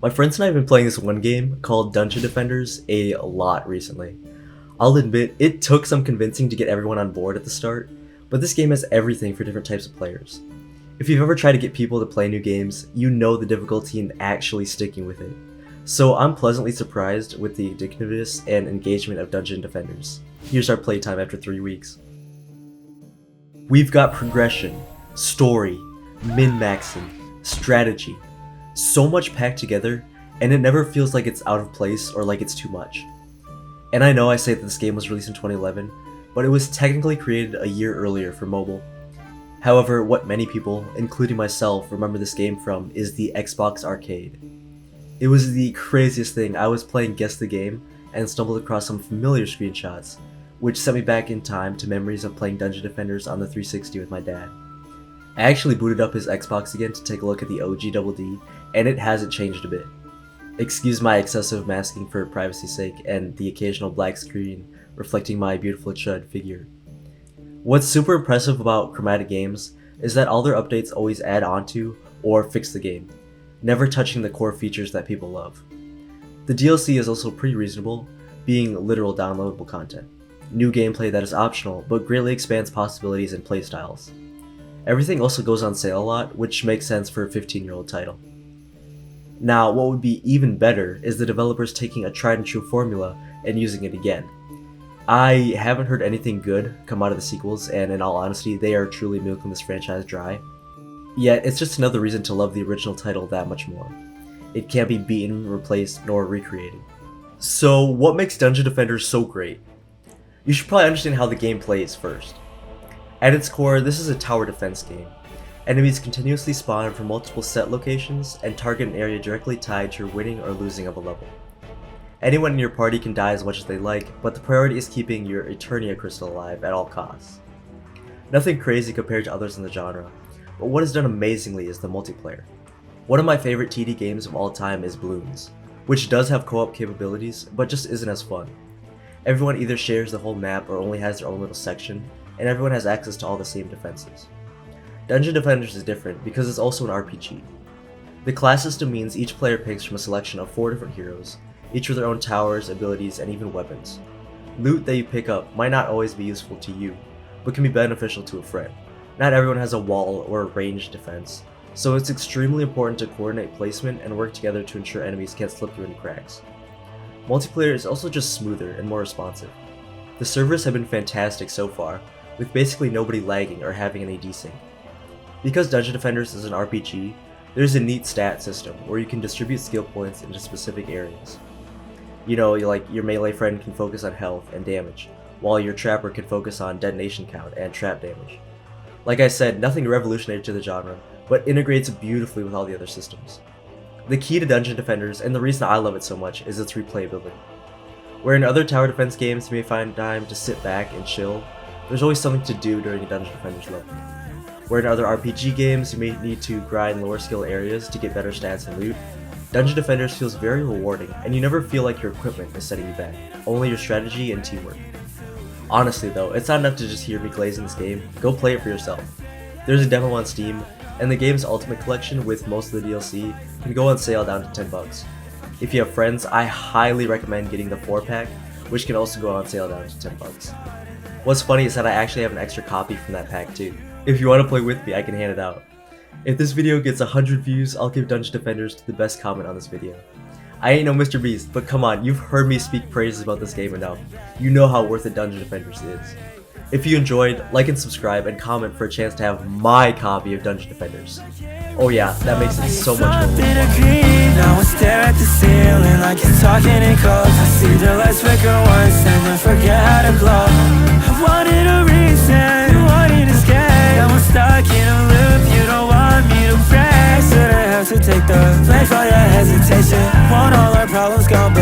My friends and I have been playing this one game called Dungeon Defenders a lot recently. I'll admit, it took some convincing to get everyone on board at the start, but this game has everything for different types of players. If you've ever tried to get people to play new games, you know the difficulty in actually sticking with it. So I'm pleasantly surprised with the addictiveness and engagement of Dungeon Defenders. Here's our playtime after 3 weeks. We've got progression, story, min-maxing, strategy. So much packed together, and it never feels like it's out of place or like it's too much. And I know I say that this game was released in 2011, but it was technically created a year earlier for mobile. However, what many people, including myself, remember this game from is the Xbox Arcade. It was the craziest thing. I was playing Guess the Game and stumbled across some familiar screenshots, which sent me back in time to memories of playing Dungeon Defenders on the 360 with my dad. I actually booted up his Xbox again to take a look at the OG Double D, and it hasn't changed a bit. Excuse my excessive masking for privacy's sake and the occasional black screen reflecting my beautiful Chud figure. What's super impressive about Chromatic Games is that all their updates always add onto or fix the game, never touching the core features that people love. The DLC is also pretty reasonable, being literal downloadable content. New gameplay that is optional, but greatly expands possibilities and playstyles. Everything also goes on sale a lot, which makes sense for a 15-year-old title. Now, what would be even better is the developers taking a tried and true formula and using it again. I haven't heard anything good come out of the sequels, and in all honesty, they are truly milking this franchise dry. Yet, it's just another reason to love the original title that much more. It can't be beaten, replaced, nor recreated. So, what makes Dungeon Defenders so great? You should probably understand how the game plays first. At its core, this is a tower defense game. Enemies continuously spawn from multiple set locations and target an area directly tied to your winning or losing of a level. Anyone in your party can die as much as they like, but the priority is keeping your Eternia crystal alive at all costs. Nothing crazy compared to others in the genre, but what is done amazingly is the multiplayer. One of my favorite TD games of all time is Bloons, which does have co-op capabilities, but just isn't as fun. Everyone either shares the whole map or only has their own little section, and everyone has access to all the same defenses. Dungeon Defenders is different because it's also an RPG. The class system means each player picks from a selection of 4 different heroes, each with their own towers, abilities, and even weapons. Loot that you pick up might not always be useful to you, but can be beneficial to a friend. Not everyone has a wall or a ranged defense, so it's extremely important to coordinate placement and work together to ensure enemies can't slip through any cracks. Multiplayer is also just smoother and more responsive. The servers have been fantastic so far, with basically nobody lagging or having any desync. Because Dungeon Defenders is an RPG, there's a neat stat system where you can distribute skill points into specific areas. You know, like your melee friend can focus on health and damage, while your trapper can focus on detonation count and trap damage. Like I said, nothing revolutionary to the genre, but integrates beautifully with all the other systems. The key to Dungeon Defenders, and the reason I love it so much, is its replayability. Where in other tower defense games you may find time to sit back and chill, there's always something to do during a Dungeon Defenders level. Where in other RPG games you may need to grind lower skill areas to get better stats and loot, Dungeon Defenders feels very rewarding, and you never feel like your equipment is setting you back, only your strategy and teamwork. Honestly though, it's not enough to just hear me glazing this game, go play it for yourself. There's a demo on Steam, and the game's Ultimate Collection with most of the DLC can go on sale down to $10. If you have friends, I highly recommend getting the 4-pack, which can also go on sale down to $10. What's funny is that I actually have an extra copy from that pack too. If you want to play with me, I can hand it out. If this video gets 100 views, I'll give Dungeon Defenders to the best comment on this video. I ain't no Mr. Beast, but come on, you've heard me speak praises about this game enough. You know how worth it Dungeon Defenders is. If you enjoyed, like and subscribe and comment for a chance to have my copy of Dungeon Defenders. Oh yeah, that makes it so much more fun. Now I stare at the ceiling like you're talking in codes. I see the lights flicker once and then forget how to glow. I wanted a reason, wanted to escape. Now I'm stuck in a loop, you don't want me to break. Should I have to take the blame for your hesitation? Want all our problems gone,